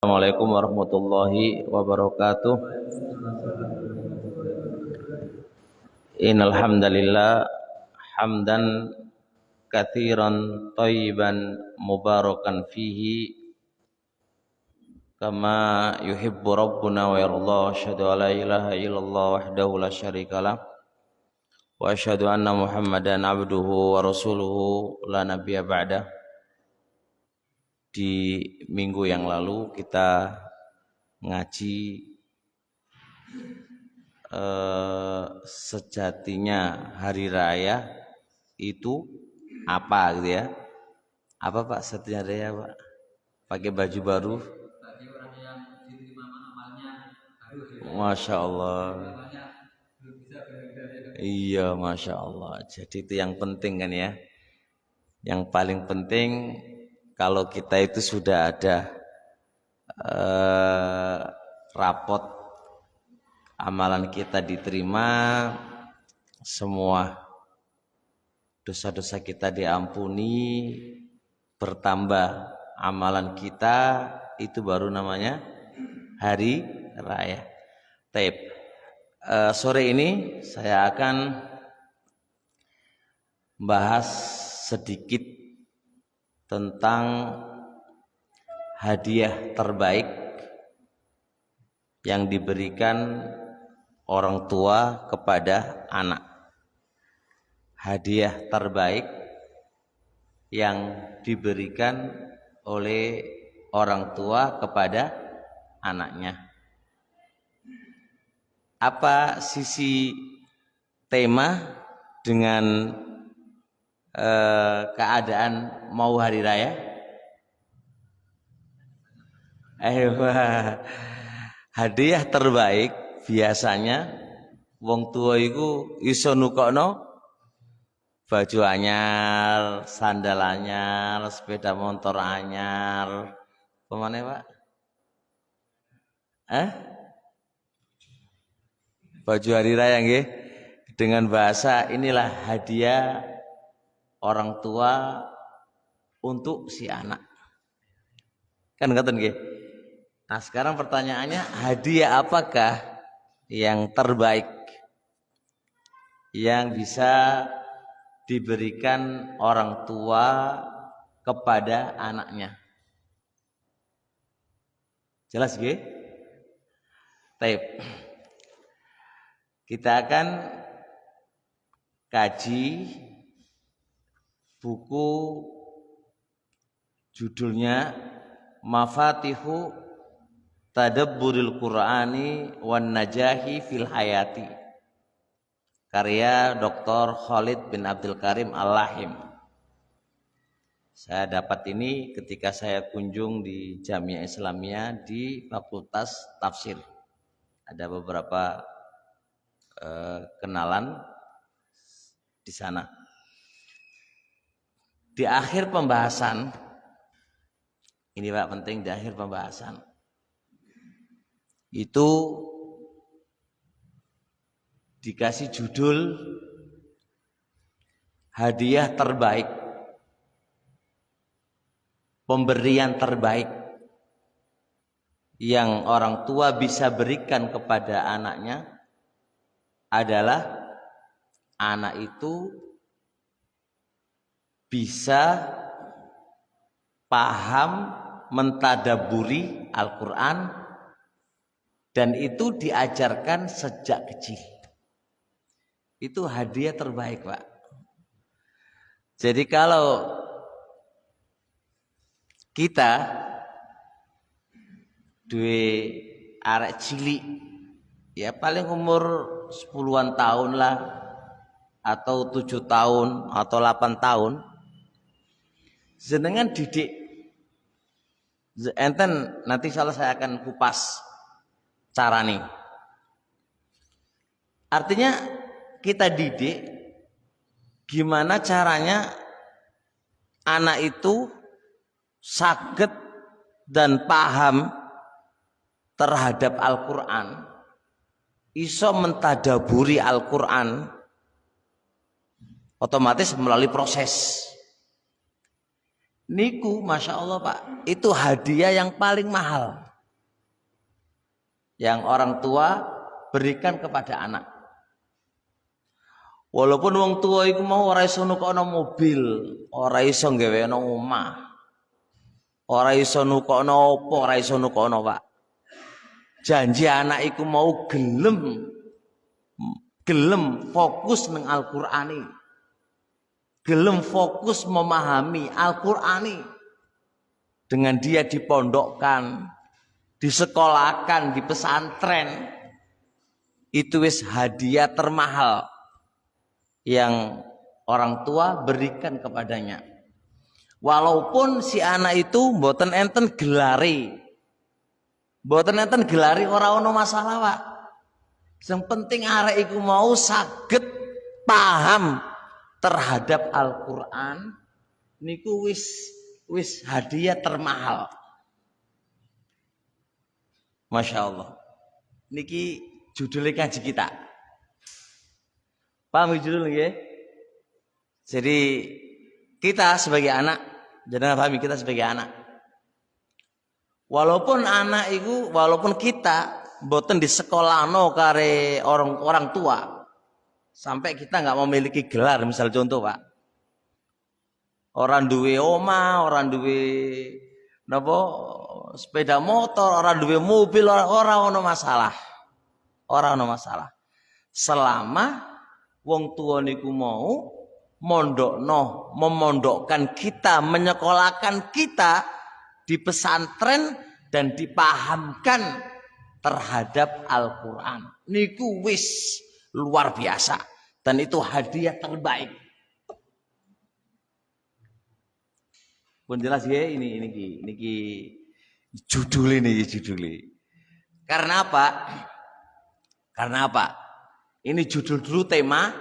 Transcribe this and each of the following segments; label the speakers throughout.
Speaker 1: Assalamualaikum warahmatullahi wabarakatuh. Innal hamdalillah hamdan katsiran thayyiban mubarakan fihi kama yuhibbu rabbuna wa yarda. Asyhadu an la ilaha illallah wahdahu la syarikalah wa asyhadu anna Muhammadan abduhu wa rasuluhu la nabiyya ba'dah. Di minggu yang lalu kita ngaji sejatinya hari raya itu apa gitu ya. Apa Pak sejatinya raya Pak? Pakai baju baru? Bagi orang yang diterima amalnya baru. Masya Allah. Iya Masya Allah. Jadi itu yang penting kan ya. Yang paling penting kalau kita itu sudah ada rapot amalan kita diterima, semua dosa-dosa kita diampuni, bertambah amalan kita, itu baru namanya hari raya. Taib. Sore ini saya akan bahas sedikit tentang hadiah terbaik yang diberikan orang tua kepada anak. Hadiah terbaik yang diberikan oleh orang tua kepada anaknya. Apa sisi tema dengan keadaan mau hari raya? Hadiah terbaik biasanya wong tua iku iso nukokno baju anyar, sandal anyar, sepeda motor anyar. Pemane Pak? Baju hari raya nggih. Dengan bahasa inilah hadiah orang tua untuk si anak. Kan ngoten nggih. Nah, sekarang pertanyaannya, hadiah apakah yang terbaik yang bisa diberikan orang tua kepada anaknya? Jelas nggih? Baik. Kita akan kaji buku judulnya Mafatihu Tadabburil Qur'ani wan Najahi fil Hayati, karya Dr. Khalid bin Abdul Karim Al-Lahim. Saya dapat ini ketika saya kunjung di Jamiah Islamiyah di Fakultas Tafsir. Ada beberapa kenalan di sana. Di akhir pembahasan, ini Pak penting, di akhir pembahasan itu dikasih judul hadiah terbaik, pemberian terbaik yang orang tua bisa berikan kepada anaknya adalah anak itu bisa paham mentadaburi Al-Quran, dan itu diajarkan sejak kecil. Itu hadiah terbaik Pak. Jadi kalau kita duwe arek cilik ya paling umur 10-an tahun lah, atau 7 tahun atau 8 tahun, jenengan didik enten, nanti salah saya akan kupas cara nih. Artinya kita didik gimana caranya anak itu saged dan paham terhadap Al-Quran, iso mentadaburi Al-Quran, otomatis melalui proses. Niku Masya Allah Pak, itu hadiah yang paling mahal. yang orang tua berikan kepada anak. Walaupun wong tua iku mau ora iso nukono mobil, ora iso nggaweano omah, ora iso nukono apa, ora iso nukono, Pak. Janji anak iku mau gelem fokus nang Al-Qur'ani. Gelem fokus memahami Al-Qur'ani. Dengan dia dipondokkan, disekolahkan, di pesantren, itu wis hadiah termahal yang orang tua berikan kepadanya. Walaupun si anak itu mboten enten gelari, ora ono masalah, Pak. Yang penting arek iku mau saged paham terhadap Al-Qur'an niku wis hadiah termahal. Masya Allah. Niki judulnya kaji kita. Paham judul nggih? Jadi kita sebagai anak, jangan pahami kita sebagai anak. Walaupun kita boten di sekolah kare orang tua, sampai kita nggak memiliki gelar, misal contoh, Pak. Orang duwe oma, orang duwe sepeda motor, orang duwe mobil, orang ono masalah. Orang ono masalah. Selama wong tua niku mau memondokkan kita, menyekolahkan kita di pesantren dan dipahamkan terhadap Al-Qur'an. Niku wis luar biasa dan itu hadiah terbaik. Pun jelas ya ini judul ini. Karena apa? Ini judul dulu tema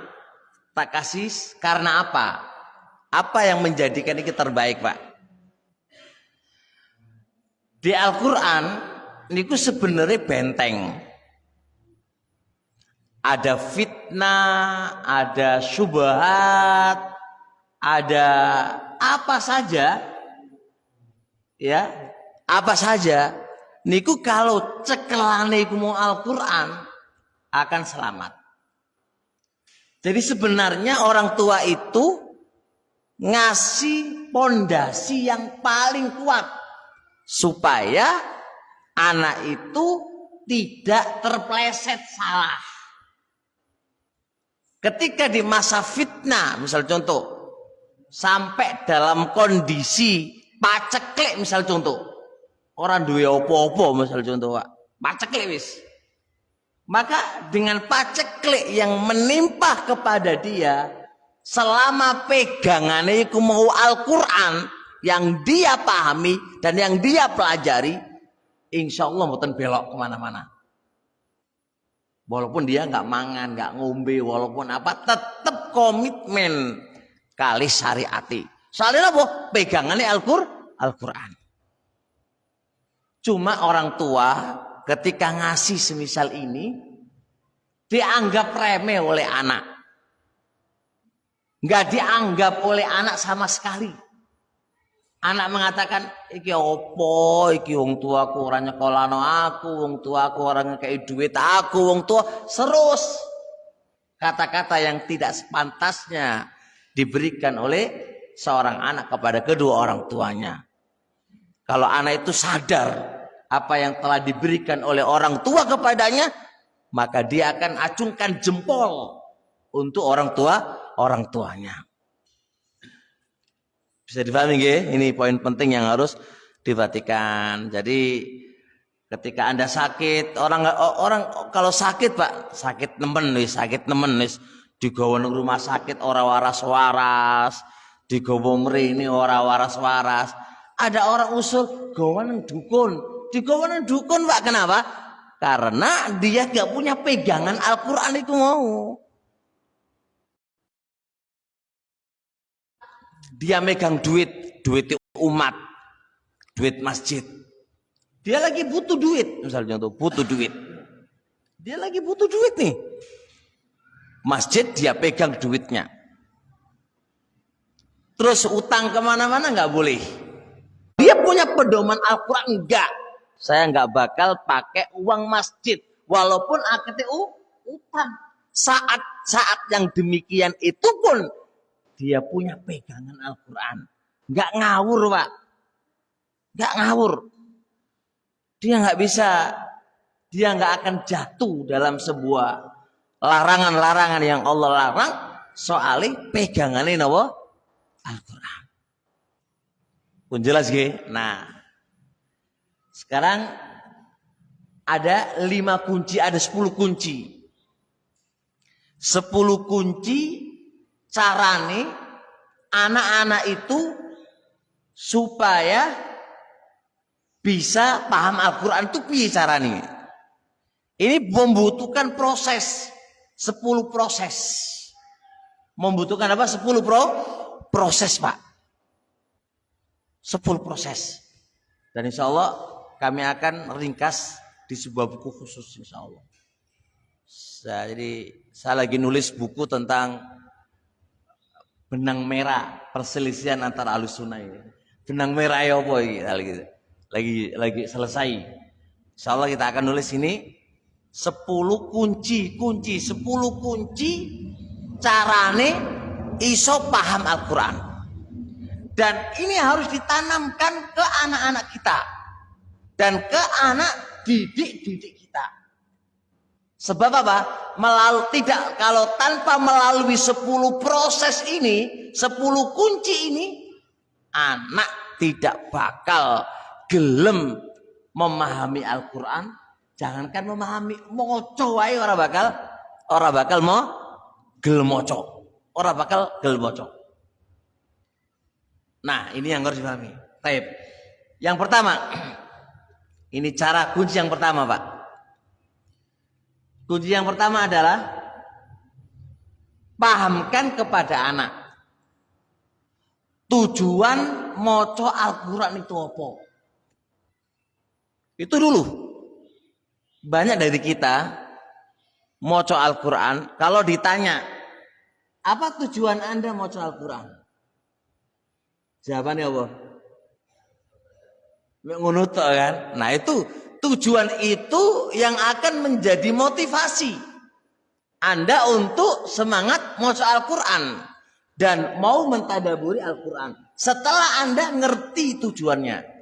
Speaker 1: tak kasih karena apa? Apa yang menjadikan ini terbaik, Pak? Di Al-Qur'an niku sebenarnya benteng. Ada fitnah, ada syubhat, ada apa saja. Ya, apa saja. Niku kalau cekelane iku mau Al-Qur'an akan selamat. Jadi sebenarnya orang tua itu ngasih pondasi yang paling kuat supaya anak itu tidak terpleset salah. Ketika di masa fitnah, misal contoh, sampai dalam kondisi paceklik, misal contoh, orang duwe opo-opo, misal contoh, Pak, paceklik wis. Maka dengan paceklik yang menimpa kepada dia, selama pegangannya itu mau Al-Qur'an yang dia pahami dan yang dia pelajari, insya Allah mboten belok kemana-mana. Walaupun dia nggak mangan, nggak ngombe, walaupun apa, tetap komitmen kali syariati. Soalnya apa? Pegangannya Al-Qur'an. Cuma orang tua ketika ngasih semisal ini dianggap remeh oleh anak, nggak dianggap oleh anak sama sekali. Anak mengatakan, iki opo, iki wong tuaku ora nyekolano aku, wong tuaku ora ngekei duit aku, wong tua serus kata-kata yang tidak sepantasnya diberikan oleh seorang anak kepada kedua orang tuanya. Kalau anak itu sadar apa yang telah diberikan oleh orang tua kepadanya, maka dia akan acungkan jempol untuk orang tuanya. Bisa dipahami nggih? Ini poin penting yang harus diperhatikan. Jadi ketika Anda sakit, orang kalau sakit, Pak, sakit nemen wis digawa nang rumah sakit ora waras-waras, digawa mrene ora waras-waras. Ada orang usul gawa nang dukun. Digawa nang dukun, Pak, kenapa? Karena dia gak punya pegangan Al-Qur'an itu mau. Dia megang duit umat, duit masjid. Dia lagi butuh duit, misalnya contoh, butuh duit. Dia lagi butuh duit nih. Masjid dia pegang duitnya. Terus utang kemana-mana nggak boleh. Dia punya pedoman Al-Quran enggak. Saya nggak bakal pakai uang masjid, walaupun akadnya utang. Saat yang demikian itu pun dia punya pegangan Al-Quran. Nggak ngawur, Pak. Nggak ngawur. Dia nggak bisa, dia nggak akan jatuh dalam sebuah larangan-larangan yang Allah larang, soalnya pegangannya apa? Al-Quran. Pun jelas gak? Nah, sekarang ada 5 kunci, ada 10 kunci. 10 kunci carane anak-anak itu supaya bisa paham Al-Quran itu piye carane. Ini membutuhkan proses, 10 proses. Membutuhkan apa? 10 proses, Pak. 10 proses. Dan insya Allah kami akan ringkas di sebuah buku khusus insya Allah. Jadi saya lagi nulis buku tentang benang merah perselisihan antara Ahlussunnah ini. Benang merah ya apa gitu. Lagi selesai. Insya Allah kita akan nulis ini 10 kunci 10 kunci carane iso paham Al-Quran. Dan ini harus ditanamkan ke anak-anak kita dan ke anak didik kita. Sebab apa? Kalau tanpa melalui 10 proses ini, 10 kunci ini, anak tidak bakal gelem memahami Al-Quran. Jangankan memahami, moco wae ora bakal mau gelem moco. Ora bakal gelem moco. Nah, ini yang harus dipahami. Baik. Yang pertama, ini cara kunci yang pertama, Pak. Kunci yang pertama adalah pahamkan kepada anak tujuan moco Al-Quran itu apa. Itu dulu. Banyak dari kita moco Al-Quran, kalau ditanya, apa tujuan Anda moco Al-Quran? Jawabannya apa? Ngono kan? Nah itu tujuan itu yang akan menjadi motivasi Anda untuk semangat moco Al-Quran dan mau mentadaburi Al-Quran. Setelah Anda ngerti tujuannya.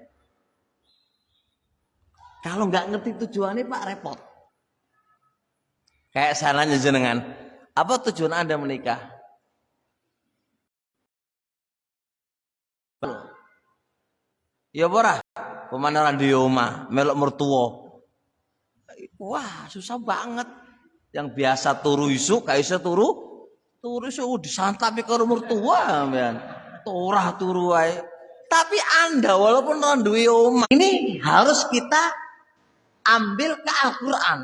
Speaker 1: Kalau nggak ngerti tujuannya Pak repot. Kayak saya nanya jenengan, apa tujuan Anda menikah? Ya ora, pemanaran di omah, melok mertua. Wah, susah banget. Yang biasa turu isu, gak iso turu isu disantapi karo mertua, men. Turah turu wae. Tapi Anda walaupun ora duwe omah, ini harus kita ambil ke Al-Quran.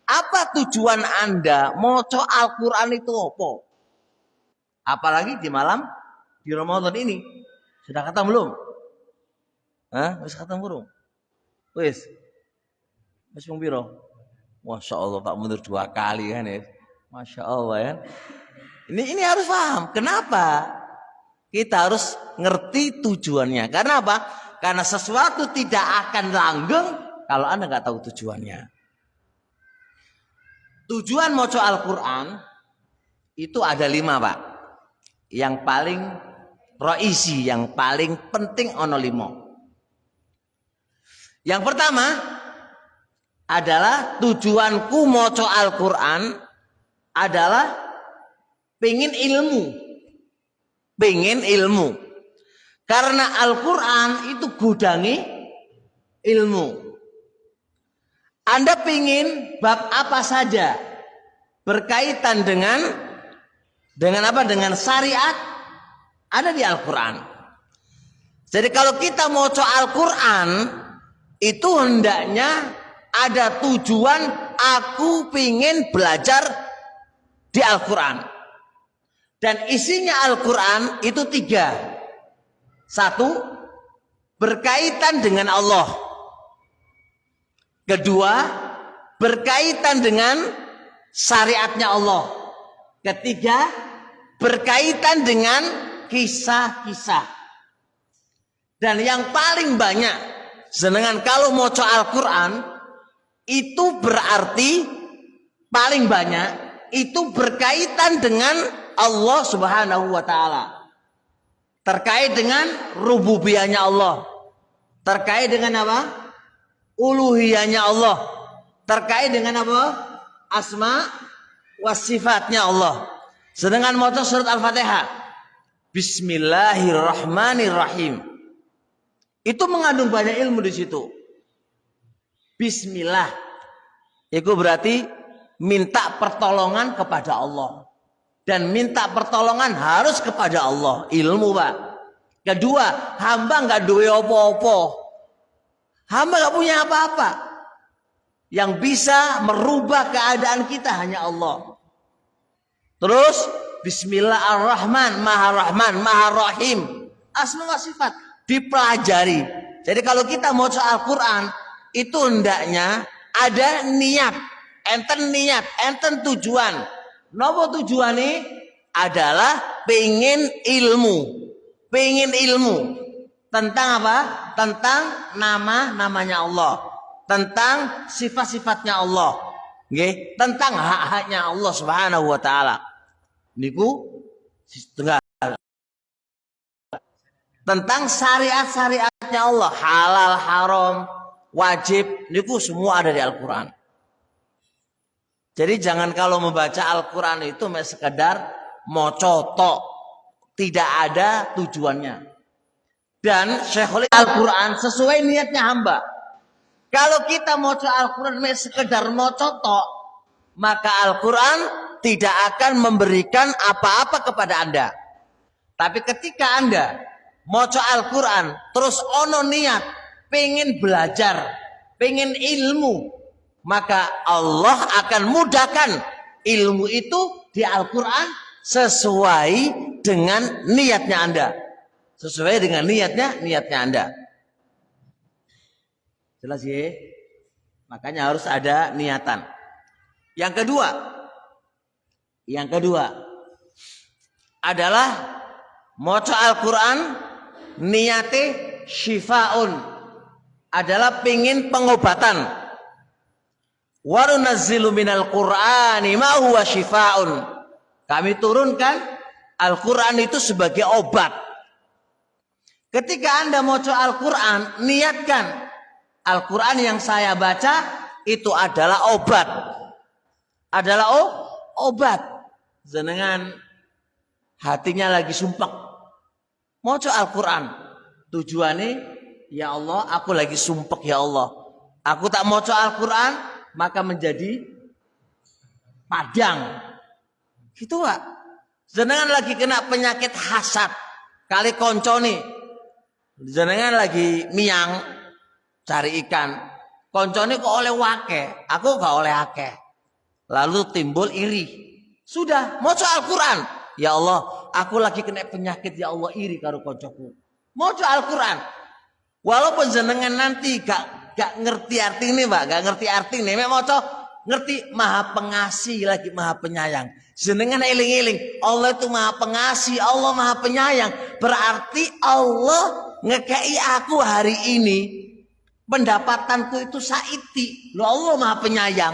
Speaker 1: Apa tujuan Anda maca Al-Quran itu apa? Apalagi di Ramadan ini. Sudah kata belum? Hah? Wis kata burung? Wis. Wis mung piro? Masya Allah Pak mundur 2 kali kan ya. Masya Allah ya. Ini harus paham. Kenapa? Kita harus ngerti tujuannya. Karena apa? Karena sesuatu tidak akan langgeng kalau Anda nggak tahu tujuannya. Tujuan maca Al-Quran itu ada 5 Pak. Yang paling roisi, yang paling penting ono 5. Yang pertama adalah tujuanku maca Al-Quran adalah pengen ilmu. Karena Al-Quran itu gudangi ilmu. Anda pengen bab apa saja berkaitan dengan apa? Dengan syariat ada di Al-Quran. Jadi kalau kita maca Al-Quran itu hendaknya ada tujuan aku pengen belajar di Al-Quran. Dan isinya Al-Quran itu 3. 1, berkaitan dengan Allah. 2, berkaitan dengan syariatnya Allah. 3, berkaitan dengan kisah-kisah. Dan yang paling banyak Jenengan kalau maca Al-Qur'an itu berarti paling banyak itu berkaitan dengan Allah Subhanahu wa taala. Terkait dengan rububiyahnya Allah. Terkait dengan apa? Uluhiyahnya Allah. Terkait dengan apa? Asma wa sifatnya Allah. Sedangkan maca surat Al-Fatihah, Bismillahirrahmanirrahim. Itu mengandung banyak ilmu di situ. Bismillah. Itu berarti minta pertolongan kepada Allah. Dan minta pertolongan harus kepada Allah. Ilmu, Pak. Kedua, hamba nggak duwe apa-apa. Hamba nggak punya apa-apa. Yang bisa merubah keadaan kita hanya Allah. Terus, Bismillahirrahman, Maha Rahman, Maha Rahim. Asma wa sifat dipelajari. Jadi kalau kita mau Al-Quran, itu hendaknya ada niat. Enten niat, enten tujuan. Nopo tujuan ini adalah pengen ilmu. Pengen ilmu. Tentang apa? Tentang namanya Allah. Tentang sifat-sifatnya Allah. Nggih, tentang hak-haknya Allah Subhanahu wa taala. Niku setengah. Tentang syariat-syariatnya Allah, halal, haram, wajib, niku semua ada di Al-Qur'an. Jadi jangan kalau membaca Al-Quran itu sekedar moco tok, tidak ada tujuannya. Dan Syekhul Al-Quran sesuai niatnya hamba. Kalau kita moco Al-Quran sekedar moco tok, maka Al-Quran tidak akan memberikan apa-apa kepada Anda. Tapi ketika Anda moco Al-Quran terus ono niat, pengen belajar, pengen ilmu, maka Allah akan mudahkan ilmu itu di Al-Quran sesuai dengan niatnya Anda. Sesuai dengan niatnya Anda. Jelas ya? Makanya harus ada niatan. Yang kedua adalah maca Al-Quran niate syifaun, adalah pengin pengobatan. Wa nunazzilu minal Qur'ani ma huwa syifaun. Kami turunkan Al-Qur'an itu sebagai obat. Ketika Anda maca Al-Qur'an, niatkan Al-Qur'an yang saya baca itu adalah obat. Adalah obat. Jenengan hatinya lagi sumpek. Maca Al-Qur'an. Tujuannya, ya Allah, aku lagi sumpek ya Allah. Aku tak maca Al-Qur'an, maka menjadi padang. Gitu, Pak. Jenengan lagi kena penyakit hasad. Kali koncone. Jenengan lagi miang cari ikan. Koncone kok oleh wake, aku gak oleh akeh. Lalu timbul iri. Sudah, maca Al-Qur'an. Ya Allah, aku lagi kena penyakit, ya Allah, iri karo koncoku. Maca Al-Qur'an. Walaupun jenengan nanti gak ngerti arti ini, Pak, gak ngerti arti ini. Memang maca ngerti maha pengasih lagi maha penyayang. Jenengan eling-eling, Allah itu maha pengasih, Allah maha penyayang. Berarti Allah ngekei aku hari ini pendapatanku itu saiti. Loh, Allah maha penyayang.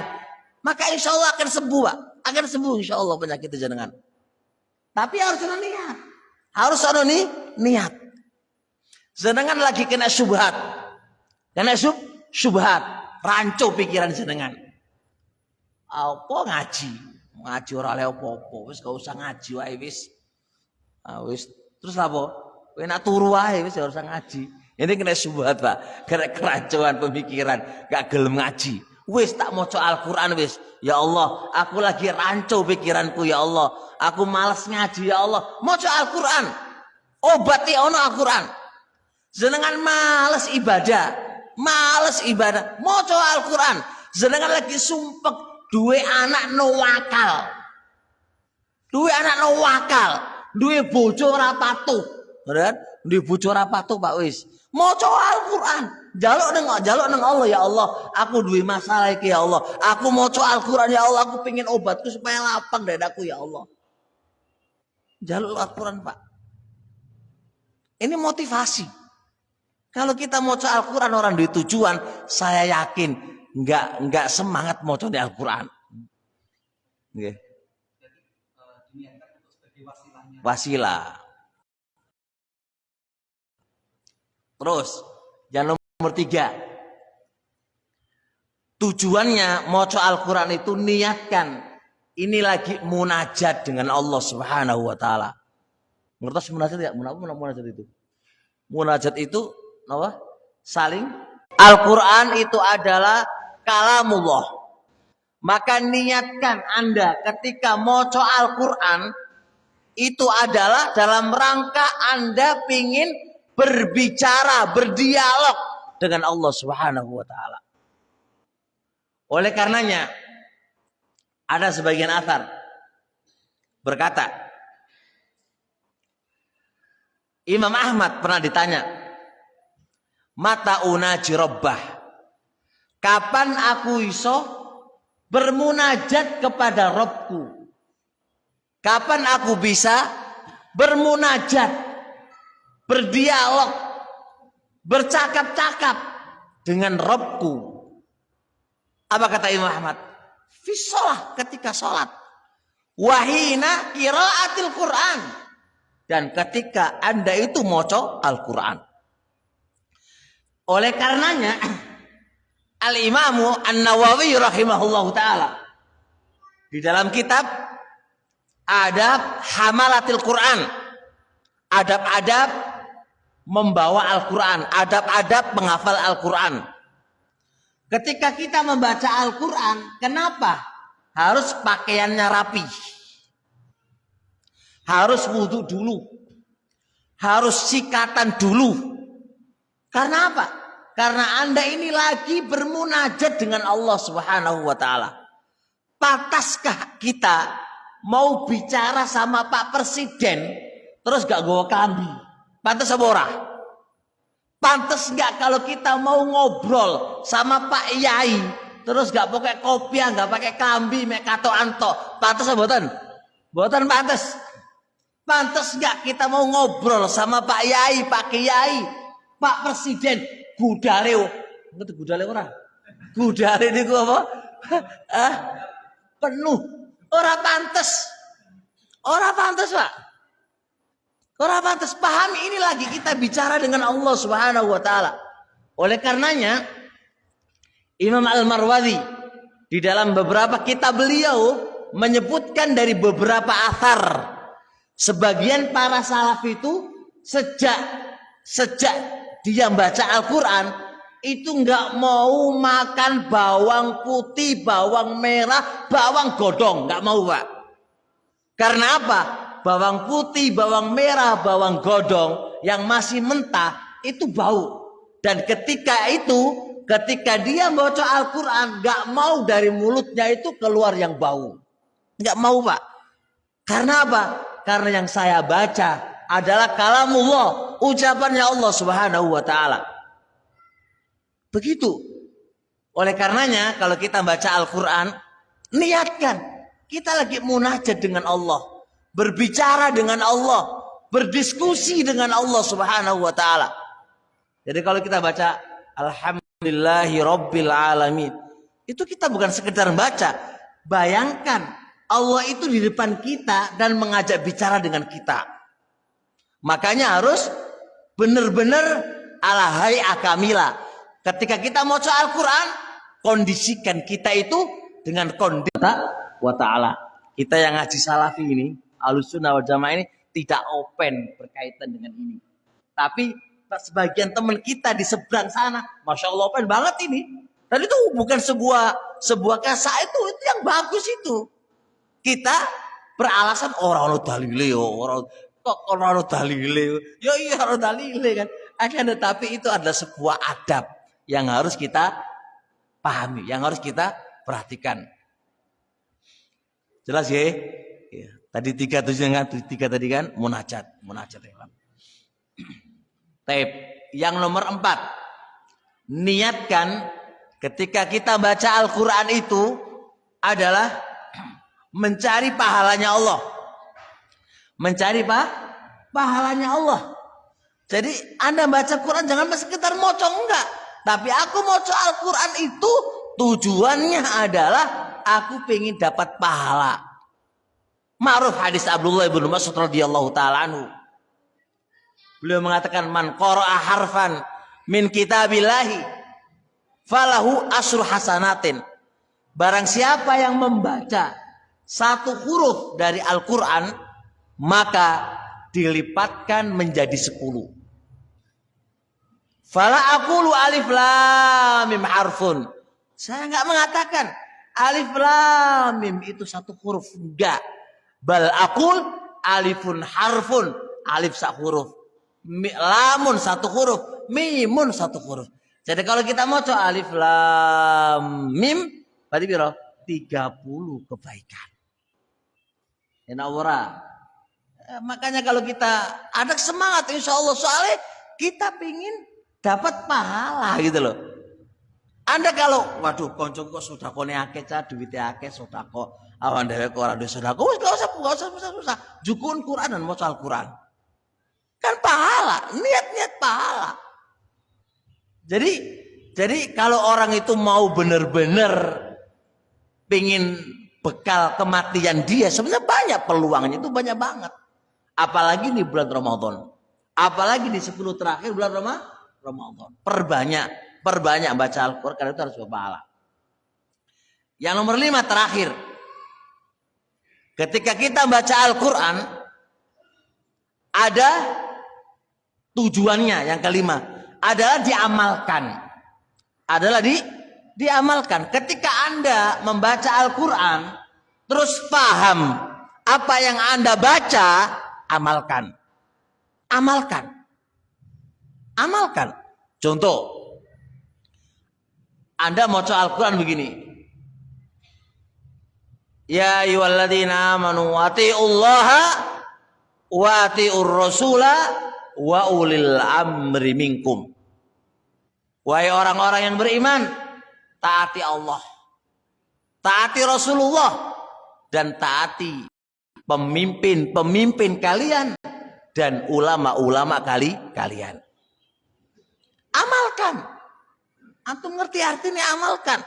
Speaker 1: Maka insya Allah akan sembuh, Pak. Akan sembuh insya Allah penyakit jenengan. Tapi harus ada niat. Harus ada niat. Jenengan lagi kena syubhat. Kena syubhat, rancu pikiran jenengan. Apa ngaji? Ngaji ora oleh apa-apa, wis gak usah ngaji wae wis. Wis terus apa? Kowe nak turu wae wis ora usah ngaji. Ini kena syubhat, Pak. Kena kerancuan pemikiran, gak gelem ngaji. Wis tak maca Al-Qur'an wis. Ya Allah, aku lagi rancu pikiranku ya Allah. Aku malas ngaji ya Allah. Maca Al-Qur'an. Obati ono Al-Qur'an. Jenengan malas ibadah. Maca Al-Qur'an. Jenengan lagi sumpek duwe anak no wakal. Duwe bojo ora patuh. Bener? Duwe bojo ora patuh, Pak wis. Maca Al-Qur'an. Jaluk nang Allah ya Allah. Aku duwe masalah iki ya Allah. Aku maca Al-Qur'an ya Allah. Aku pengen obatku supaya lapang dadaku ya Allah. Jaluk Al-Qur'an, Pak. Ini motivasi. Kalau kita mau Al-Quran orang di tujuan, saya yakin nggak semangat mau Al-Quran. Okay. Wasilah. Terus yang nomor 3. Tujuannya mau Al-Quran itu niatkan. Ini lagi munajat dengan Allah Subhanahu wa Ta'ala. Ngertos munajat ya? Munajat itu. Munajat itu apa? Saling. Al-Quran itu adalah kalamullah. Maka niatkan Anda ketika mau Al-Quran itu adalah dalam rangka Anda ingin berbicara, berdialog dengan Allah Subhanahu wa Ta'ala. Oleh karenanya ada sebagian athar berkata, Imam Ahmad pernah ditanya, mata unaji rabbah, kapan aku iso bermunajat kepada Rabbku? Kapan aku bisa bermunajat, berdialog, bercakap-cakap dengan Rabbku? Apa kata Imam Ahmad? Fi sholah, ketika sholat. Wahina qiraatil Quran. Dan ketika Anda itu moco Al-Quran. Oleh karenanya Al-Imamu An-Nawawi rahimahullahu ta'ala di dalam kitab Adab Hamalatil Quran, adab-adab membawa Al-Quran, adab-adab menghafal Al-Quran. Ketika kita membaca Al-Quran, kenapa harus pakaiannya rapi? Harus wudhu dulu. Harus sikatan dulu. Karena apa? Karena Anda ini lagi bermunajat dengan Allah Subhanahu wa Ta'ala. Pantaskah kita mau bicara sama Pak Presiden terus gak gawa klambi? Pantas apa ora? Pantas gak kalau kita mau ngobrol sama Pak Yai terus gak pakai kopiah, gak pakai klambi, mek kato anto? Pantas apa mboten? Mboten pantas. Pantas gak kita mau ngobrol sama Pak Yai, Pak Kiai, Pak Presiden, gudale, ngerti gudale ora? Gudale niku apa? Penuh. Ora pantas. Ora pantas, Pak. Ora pantas. Pahami, ini lagi kita bicara dengan Allah Subhanahu wa Ta'ala. Oleh karenanya Imam Al-Marwazi di dalam beberapa kitab beliau menyebutkan dari beberapa athar. Sebagian para salaf itu sejak dia baca Al-Quran itu nggak mau makan bawang putih, bawang merah, bawang godong, nggak mau, Pak. Karena apa? Bawang putih, bawang merah, bawang godong yang masih mentah itu bau. Dan ketika dia baca Al-Quran nggak mau dari mulutnya itu keluar yang bau, nggak mau, Pak. Karena apa? Karena yang saya baca adalah kalamullah, ucapannya Allah Subhanahu wa Ta'ala. Begitu. Oleh karenanya kalau kita baca Al-Quran, niatkan kita lagi munajat dengan Allah, berbicara dengan Allah, berdiskusi dengan Allah Subhanahu wa Ta'ala. Jadi kalau kita baca Alhamdulillahi Rabbil Alamin, itu kita bukan sekedar baca. Bayangkan Allah itu di depan kita dan mengajak bicara dengan kita. Makanya harus benar-benar ala hay'a kamila. Ketika kita mau Al-Quran, kondisikan kita itu dengan kondisi wa ta'ala. Kita yang ngaji salafi ini, Ahlussunnah wal Jamaah ini tidak open berkaitan dengan ini. Tapi sebagian teman kita di seberang sana, Masya Allah open banget ini. Dan itu bukan sebuah kasa, itu yang bagus itu. Kita beralasan orang dalile orang dalile. Ya iya orang dalile kan. Akan tetapi itu adalah sebuah adab yang harus kita pahami, yang harus kita perhatikan. Jelas ya? Ya. Tadi 3 tadi kan munajat ya. Yang nomor 4, niatkan ketika kita baca Al-Quran itu adalah mencari pahalanya Allah. Mencari pahalanya Allah. Jadi Anda baca Quran jangan sekedar mocong, enggak. Tapi aku moco Al-Quran itu tujuannya adalah aku pengen dapat pahala. Ma'ruf hadis Abdullah bin Mas'ud radhiyallahu taala anhu. Beliau mengatakan man qara'a harfan min kitabillahi falahu asru hasanatin. Barang siapa yang membaca satu huruf dari Al-Quran maka dilipatkan menjadi 10. Fala aqulu alif lam mim harfun. Saya enggak mengatakan alif lam mim itu satu huruf, enggak. Bal aqul alifun harfun, alif satu huruf. Lamun satu huruf, mimun satu huruf. Jadi kalau kita mau coba alif lam mim berarti biro 30 kebaikan. Enak ora? Makanya kalau kita ada semangat insya Allah soalnya kita pingin dapat pahala gitu loh. Anda kalau waduh konco kok sedekone akeh cah duwite akeh sedekah awan dhewe kok ora duwe sedekah wis enggak usah susah-susah jukun Quran dan maca Al-Quran. Kan pahala, niat-niat pahala. Jadi kalau orang itu mau benar-benar pingin bekal kematian dia sebenarnya banyak peluangnya itu banyak banget. Apalagi di bulan Ramadan. Apalagi di 10 terakhir bulan Ramadan. Perbanyak baca Al-Quran karena itu harus berpahala. Yang nomor 5 terakhir. Ketika kita baca Al-Quran ada tujuannya yang kelima adalah diamalkan. Diamalkan. Ketika Anda membaca Al-Quran terus paham apa yang Anda baca, amalkan. Contoh, Anda mau baca Al-Quran begini. Ya ayyuhalladzina amanu atiullaha wa atiur rasula wa ulil amri minkum. Wahai orang-orang yang beriman, taati Allah, taati Rasulullah, dan taati pemimpin kalian dan ulama-ulama kalian. Amalkan. Antum ngerti artinya amalkan.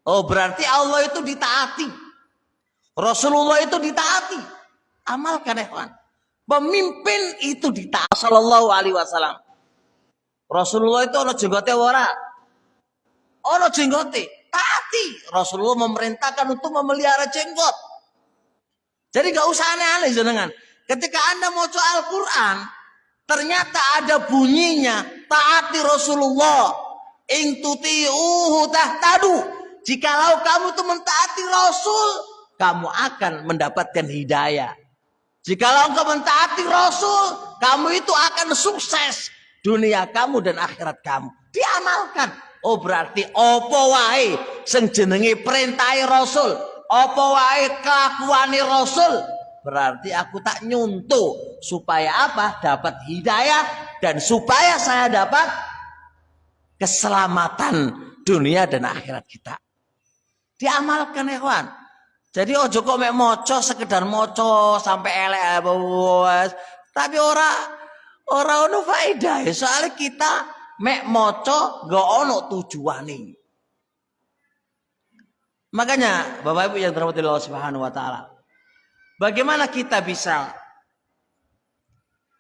Speaker 1: Oh berarti Allah itu ditaati. Rasulullah itu ditaati. Amalkan ikhwan. Pemimpin itu ditaati. Sallallahu alaihi wasallam. Rasulullah itu ono jenggote ora? Ono jenggote. Taati. Rasulullah memerintahkan untuk memelihara jenggot. Jadi gak usah aneh-aneh jenengan. Ketika Anda mau baca Al-Quran, ternyata ada bunyinya taati Rasulullah. In tuti'uhu tahtadu. Jikalau kamu itu mentaati Rasul, kamu akan mendapatkan hidayah. Jikalau engkau mentaati Rasul, kamu itu akan sukses dunia kamu dan akhirat kamu. Diamalkan. Oh berarti apa wae sing jenenge perintahe Rasul, apa wae kelakuane Rasul, berarti aku tak nyuntuh supaya apa? Dapat hidayah dan supaya saya dapat keselamatan dunia dan akhirat kita. Diamalkan ya kawan. Jadi ojo kok mek moco sekedar moco sampai elek bos. Tapi ora ono faedah. Soalnya kita mek moco gak ono tujuane. Makanya Bapak Ibu yang dirahmati Allah Subhanahu wa taala. Bagaimana kita bisa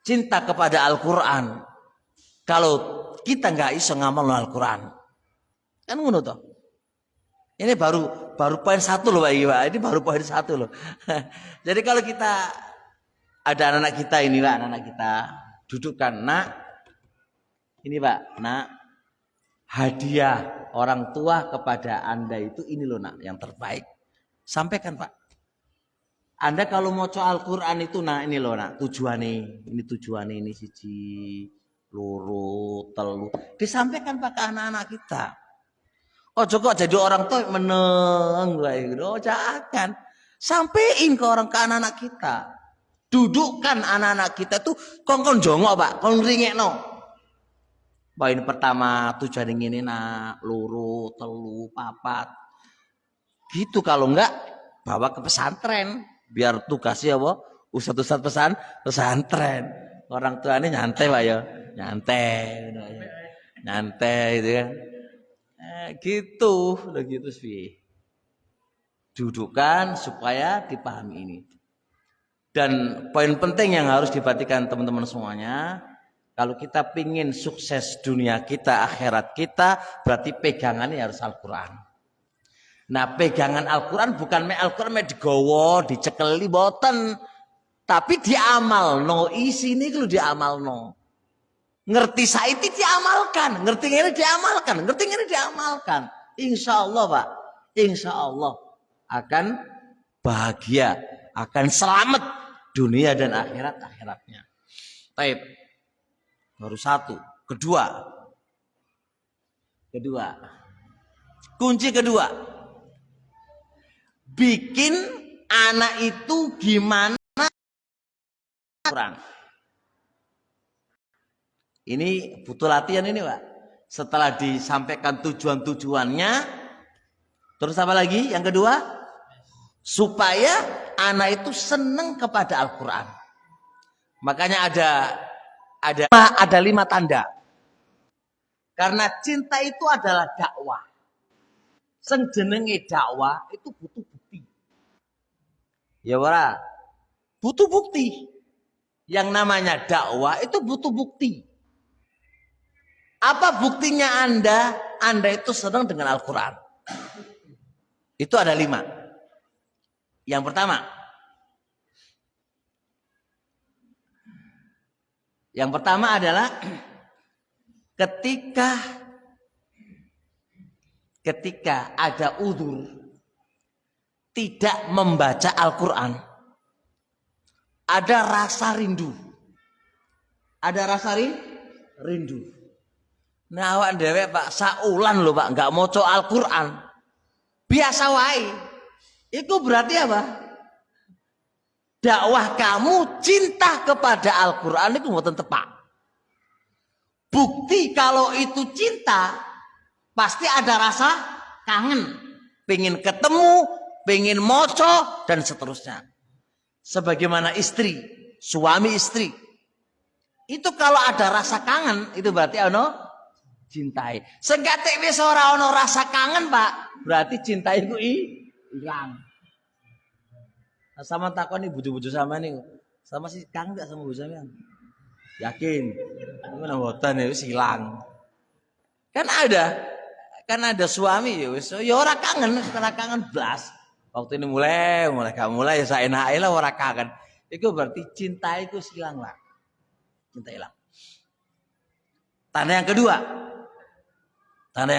Speaker 1: cinta kepada Al-Qur'an kalau kita nggak iso ngamal Al-Qur'an? Kan ngono toh. Ini baru poin 1 loh Pak Iwa. Ini baru poin 1 loh. Jadi kalau kita ada anak-anak kita ini Pak, anak-anak kita dudukkan, nak. Ini Pak, nak. Hadiah orang tua kepada Anda itu ini loh nak, yang terbaik. Sampaikan Pak. Anda kalau mau baca Al-Quran itu nah ini loh nak, tujuannya. Ini tujuannya ini siji, loro, telu. Disampaikan Pak ke anak-anak kita. Ojo kok jadi orang tua meneng gitu. Oh jangan. Sampaikan ke anak-anak kita. Dudukkan anak-anak kita tuh kongkon jongok Pak, kon ringekno. Poin pertama tujuan ini nak, loro, telu, papat. Gitu kalau enggak bawa ke pesantren biar tugasnya apa? Ustadz pesantren. Orang tuanya nyantai Pak ya, nyantai, nyantai gitu kan. Gitu, udah gitu sih. Dudukan supaya dipahami ini. Dan poin penting yang harus diperhatikan teman-teman semuanya, kalau kita pingin sukses dunia kita, akhirat kita, berarti pegangannya harus Al-Quran. Nah, pegangan Al-Quran bukan Al-Quran digowo, dicekeli, boten. Tapi diamal, no isi ini kalau diamal no. Ngerti saiti diamalkan, ngerti ini diamalkan, ngerti ini diamalkan. Insya Allah Pak, insya Allah akan bahagia, akan selamat dunia dan akhiratnya. Baik, baru satu, kedua, kunci kedua, bikin anak itu gimana kurang. Ini butuh latihan ini Pak. Setelah disampaikan tujuan-tujuannya, terus apa lagi? Yang kedua, supaya anak itu senang kepada Al-Quran. Makanya ada 5 tanda. Karena cinta itu adalah dakwah. Sing jenenge dakwah itu butuh bukti. Ya ora? Butuh bukti. Yang namanya dakwah itu butuh bukti. Apa buktinya Anda itu senang dengan Al-Quran? Itu ada 5. Yang pertama adalah ketika ada udzur tidak membaca Al-Quran, ada rasa rindu. Ada rasa rindu. Nah awak dewek Pak, saulan lho Pak, nggak maca Al-Quran. Biasa wae. Itu berarti apa? Dakwah kamu cinta kepada Al-Quran itu mboten tepak. Bukti kalau itu cinta, pasti ada rasa kangen. Pengen ketemu, pengen moco, dan seterusnya. Sebagaimana istri, suami istri. Itu kalau ada rasa kangen, itu berarti ono cintai. Senggatek wis ora ono rasa kangen, Pak. Berarti cinta iku hilang. Nah, sama takoni bojo-bojo sama nih. Sama sih kangen enggak sama bojo sampean? Yakin. Ngono mboten ya wis hilang. Kan ada suami ya wis ya ora kangen, ora kangen blas. Waktu ini mulai gak mulai ya saenake lah ora kangen. Iku berarti cinta iku hilang lah. Cinta hilang. Tanda yang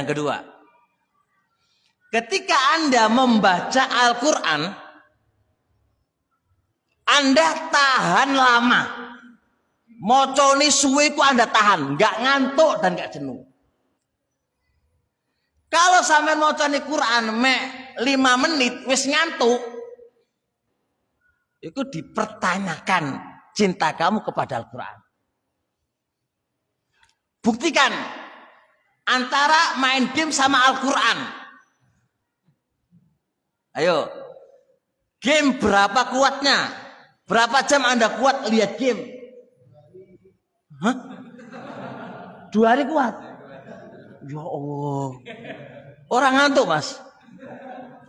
Speaker 1: kedua. Ketika Anda membaca Al-Quran, Anda tahan lama. Mocone suwe ku Anda tahan, nggak ngantuk dan nggak jenuh. Kalau sampai mocone Quran 5 menit wis ngantuk, itu dipertanyakan cinta kamu kepada Al-Quran. Buktikan antara main game sama Al-Quran. Ayo, game berapa kuatnya? Berapa jam Anda kuat lihat game? Hah? 2 hari kuat? Ya Allah. Orang ngantuk Mas.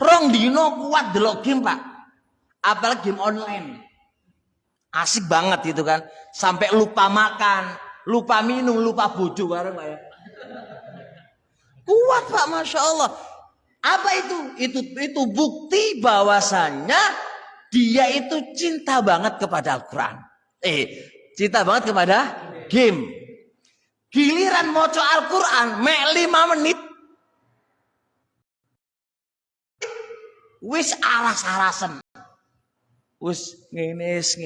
Speaker 1: Rong dino kuat delok game Pak. Apalagi game online. Asik banget gitu kan. Sampai lupa makan, lupa minum, lupa bojo bareng Pak ya. Kuat Pak, Masya Allah. Apa itu? Itu bukti bahwasannya dia itu cinta banget kepada Al-Quran. Cinta banget kepada game. Giliran moco Al-Quran, 5 menit. Wis alas-alasan. Wis ngene. Wis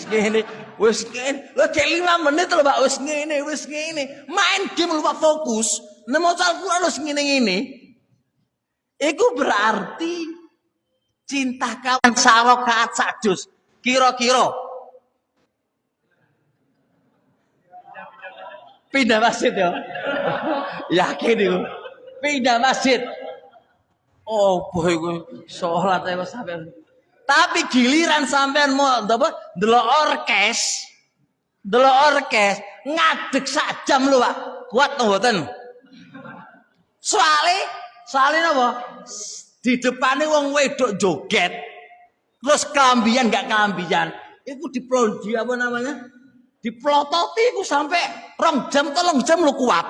Speaker 1: ngene. Lah kayak 5 menit lho Pak, wis ngene. Main game lupa fokus. Nemu Al-Quran wis ngene. Iku berarti cinta kawan sarokaat sajus. Kira-kira pindah masjid ya. Yakin itu. Pindah masjid. Oh boy gue sholat aja sampean. Tapi giliran sampean mau delok orkes,
Speaker 2: Delok orkes ngadeg sak jam lho, Pak. Kuat to mboten? Soale napa? Di depane wong wedok joget. Terus kelambian gak kelambian. Iku diplonji apa namanya? Diplototi iku sampai 2 jam 3 jam lu kuat.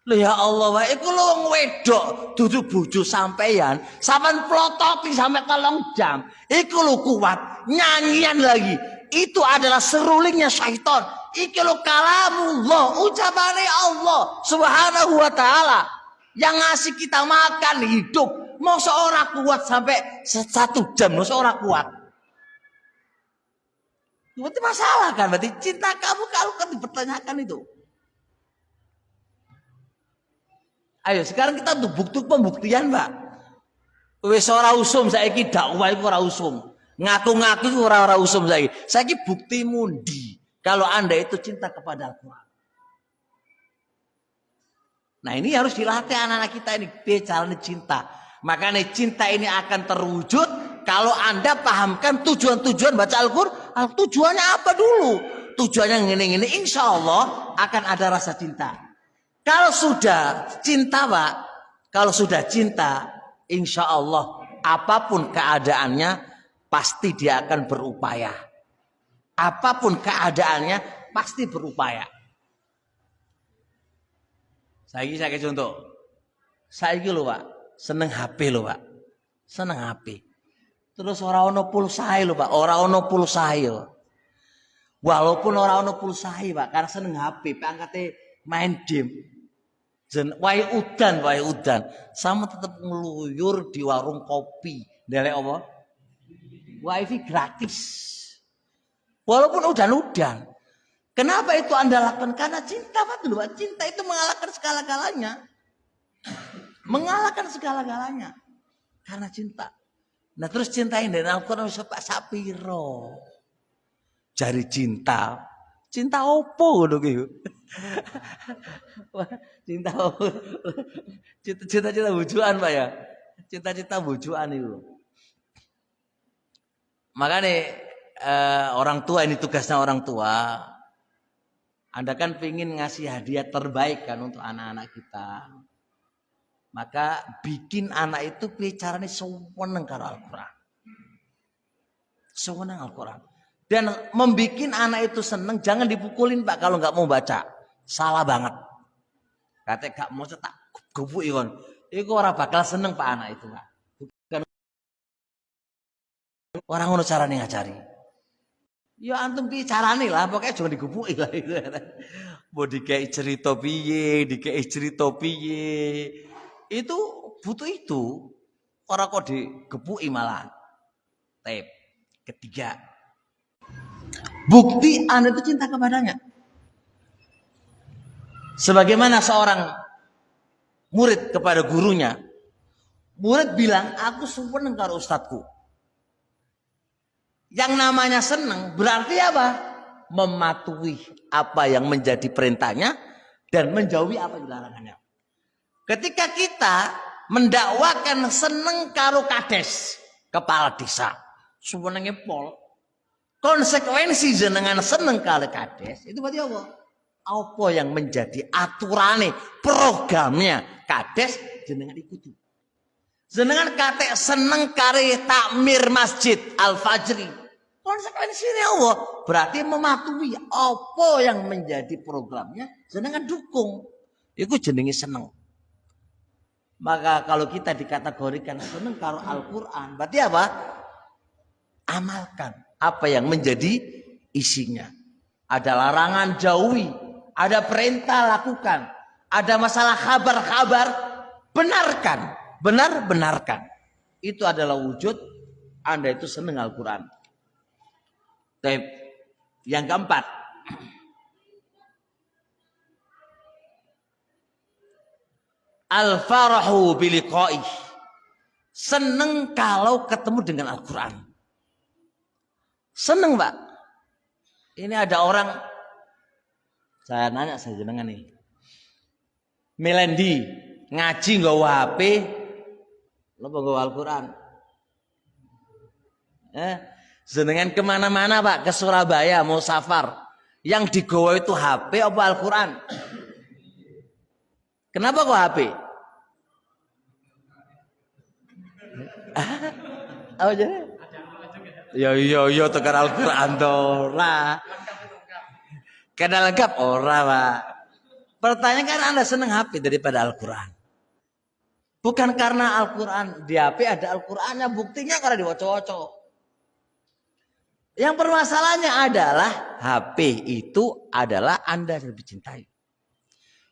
Speaker 2: Lho ya Allah, wae iku lho wong wedok dudu bojo sampeyan, sampean plototi sampai 3 jam. Iku lho kuat. Nyanyian lagi. Itu adalah serulingnya syaitan. Iki lho kalamullah, ucapane Allah Subhanahu wa taala yang ngasih kita makan hidup. Mau seorang kuat sampai 1 jam, mau seorang kuat. Berarti masalah kan? Berarti cinta kamu kalau kan dipertanyakan itu. Ayo sekarang kita untuk bukti pembuktian, Mbak. Wis ora usum saiki dakwah iku ora usum. Ngaku-ngaku ora usum saiki. Saiki bukti mundi kalau Anda itu cinta kepada Al-Qur'an. Nah, ini harus dilatih anak-anak kita ini bicara cinta. Makanya cinta ini akan terwujud kalau Anda pahamkan tujuan-tujuan baca Al-Qur'an. Tujuannya apa dulu? Tujuannya ngene-ngene, insya Allah akan ada rasa cinta. Kalau sudah cinta, Pak, kalau sudah cinta, insya Allah apapun keadaannya pasti dia akan berupaya. Apapun keadaannya pasti berupaya. Saya contoh. Saya lho, Pak, seneng HP lho, Pak. Seneng HP. Terus ora ono pulsae lho, Pak. Ora ono pulsae. Walaupun ora ono pulsae, Pak, karena seneng HP, Pak angkate main game. Wae udan. Sama tetap ngeluyur di warung kopi. Ndelek apa? Wifi gratis. Walaupun udan. Kenapa itu Anda lakukan? Karena cinta, Pak. Cinta itu mengalahkan segala-galanya. Mengalahkan segala-galanya. Karena cinta. Nah terus cintain dari Al-Quran Pak Sapiro. Jari cinta. Cinta opo ngono ki? Cinta opo? Cita-cita bujuan, Pak ya. Cita-cita bujuan itu. Makanya orang tua, ini tugasnya orang tua. Anda kan pengen ngasih hadiah terbaik kan untuk anak-anak kita. Maka bikin anak itu bicaranya sewenang karo Al-Quran. Sewenang Al-Quran. Dan membikin anak itu seneng, jangan dipukulin, Pak, kalau nggak mau baca. Salah banget. Katanya gak mau cetak gubuk ikon. Iku orang bakal seneng Pak anak itu, Pak. Bukan orang ngono carane ngajari. Ya antum bicarane lah, pokoknya jangan digubuki lah itu. Mau dikei cerita piye, itu butuh itu. Orang kok digebuki malah. Tep. Ketiga. Bukti Anda itu cinta kepadanya. Sebagaimana seorang murid kepada gurunya. Murid bilang, aku seneng karo ustadku. Yang namanya seneng berarti apa? Mematuhi apa yang menjadi perintahnya dan menjauhi apa yang dilarangannya. Ketika kita mendakwakan seneng karo kades, kepala desa, senenge pol, konsekuensi jenengan seneng karo kades, itu berarti apa? Apa yang menjadi aturane, programnya kades jenengan ikuti. Jenengan kate seneng kare takmir masjid Al-Fajri. Konsekuensinya Allah berarti mematuhi apa yang menjadi programnya, jenengan dukung. Itu jenenge seneng. Maka kalau kita dikategorikan seneng karo Al-Quran, berarti apa? Amalkan apa yang menjadi isinya. Ada larangan jauhi, ada perintah lakukan, ada masalah kabar-kabar benarkan, benarkan. Itu adalah wujud Anda itu seneng Al-Quran. Yang keempat, al-farahu biliqa'i. Seneng kalau ketemu dengan Al-Quran. Seneng, Pak. Ini ada orang, saya nanya saya jenengan nih. Melendi ngaji nggawa HP, lo nggawa Al-Quran. Jenengan kemana-mana, Pak, ke Surabaya mau safar, Yang digawa itu HP apa Al-Quran? Kenapa kok HP? Apa jadi? Ya tekan Al-Quran ora. Karena lengkap ora, Pak. Pertanyaan kan Anda senang HP daripada Al-Quran. Bukan karena Al-Quran di HP ada Al-Qurannya, buktinya karena diwoco-woco. Yang permasalahannya adalah HP itu adalah Anda lebih cintai.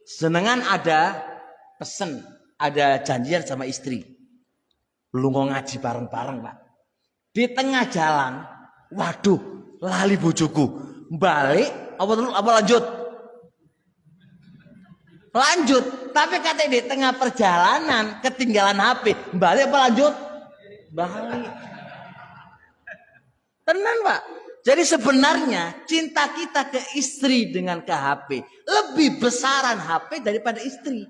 Speaker 2: Senengan ada pesen, ada janjian sama istri. Lu mau ngaji bareng-bareng, Pak. Di tengah jalan, waduh, lali bojoku. Balik, apa lanjut? Lanjut, tapi katanya di tengah perjalanan ketinggalan HP. Balik apa lanjut? Balik. Tenan, Pak. Jadi sebenarnya cinta kita ke istri dengan ke HP lebih besaran HP daripada istri.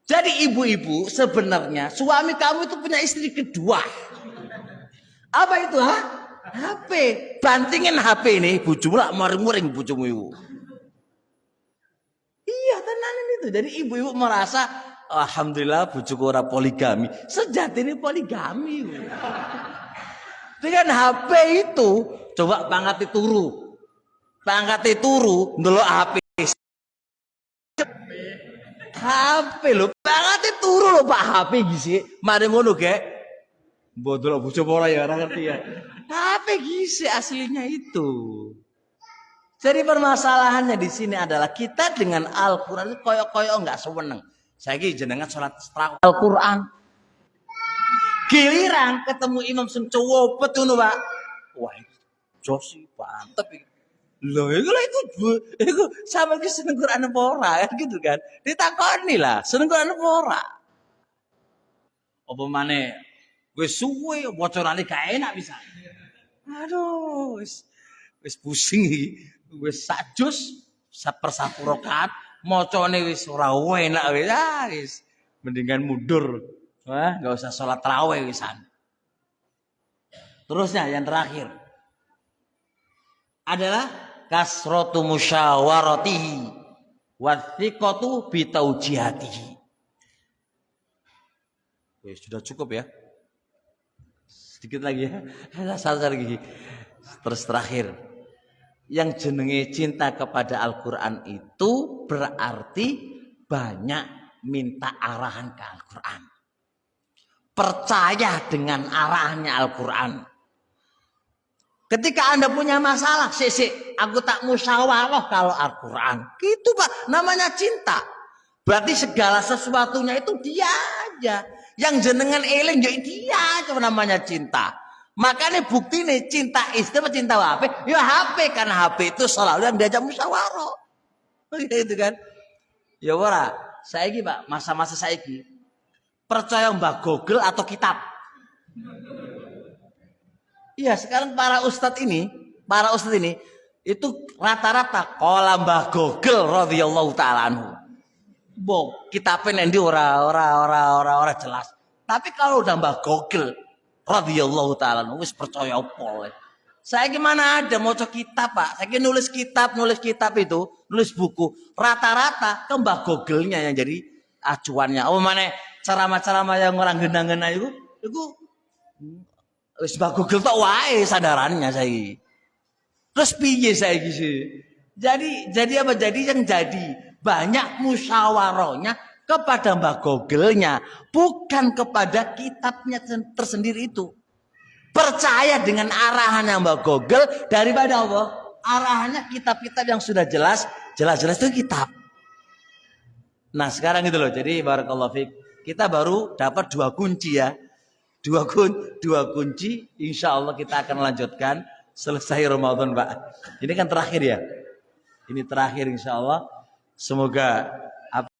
Speaker 2: Jadi ibu-ibu sebenarnya suami kamu itu punya istri kedua. Apa itu, ha? HP. Bantingin HP ini, bojomu lak muring-muring bojomu ibu. Iya, tenan itu. Jadi ibu-ibu merasa alhamdulillah bojoku ora poligami. Sejatinya poligami. Dengan HP itu coba pangkati turu. Pangkati turu ndelok HP. HP lho, pangkati turu lho Pak HP gisi. Mari ngono gek. Mbok delok bojo ora ya ora ngerti ya. HP gisi aslinya itu. Jadi permasalahannya di sini adalah kita dengan Al-Qur'an itu koyok-koyok enggak seneng. Saiki jenengan salat setengah Al-Qur'an. Giliran ketemu imam sing cowopet ngono, Pak. Wah, josi mantep iki. Lho, iku sampe ki seneng Qur'an apa ora kan gitu kan. Ditakoni lah, seneng Qur'an apa ora. Apa maneh wis suwe wacarane gak enak bisa. Aduh, wis pusing iki. Wis sak juz sepersatu rakaat macane wis ora enak wis. Mendingan mundur. Wah, enggak usah sholat tarawih wisan. Terusnya yang terakhir adalah kasratu musyawaratihi wa thiqatu bi taujihatihi. Sudah cukup ya. Sedikit lagi ya. Sabar lagi. Terus terakhir. Yang jenenge cinta kepada Al-Qur'an itu berarti banyak minta arahan ke Al-Qur'an. Percaya dengan arahannya Al-Quran. Ketika Anda punya masalah, aku tak musyawarah kalau Al-Quran. Gitu Pak, namanya cinta. Berarti segala sesuatunya itu dia aja. Yang jenengan eling ya dia aja namanya cinta. Makanya bukti nih cinta istri apa cinta HP? Ya HP, karena HP itu selalu yang diajak musyawarah. Gitu kan? Ya ora, saiki Pak, masa-masa saiki percaya Mbah Google atau kitab? Iya, sekarang para ustadz ini itu rata-rata qala Mbah Google radhiyallahu taala anhu. Mbok kitabnya nanti ora jelas. Tapi kalau udah Mbah Google radhiyallahu taala anhu wis percaya pol. Saya gimana ada mau kitab Pak? Saya nulis kitab itu, nulis buku. Rata-rata ke Mbah Google-nya yang jadi acuannya. Oh mana ceramah-ceramah yang orang genang-genang itu wis Mbah Google tok wae sadarannya saya. Terus piye saya gitu? Jadi apa? Jadi yang jadi banyak musyawarahnya kepada Mbah Google-nya, bukan kepada kitabnya tersendiri itu. Percaya dengan arahan yang Mbah Google daripada Allah. Arahannya kitab-kitab yang sudah jelas itu kitab. Nah sekarang itu loh. Jadi barakallahu fiik, kita baru dapat 2 kunci ya. Dua kunci. Insya Allah kita akan lanjutkan selesai Ramadan Pak. Ini kan terakhir ya. Ini terakhir insya Allah. Semoga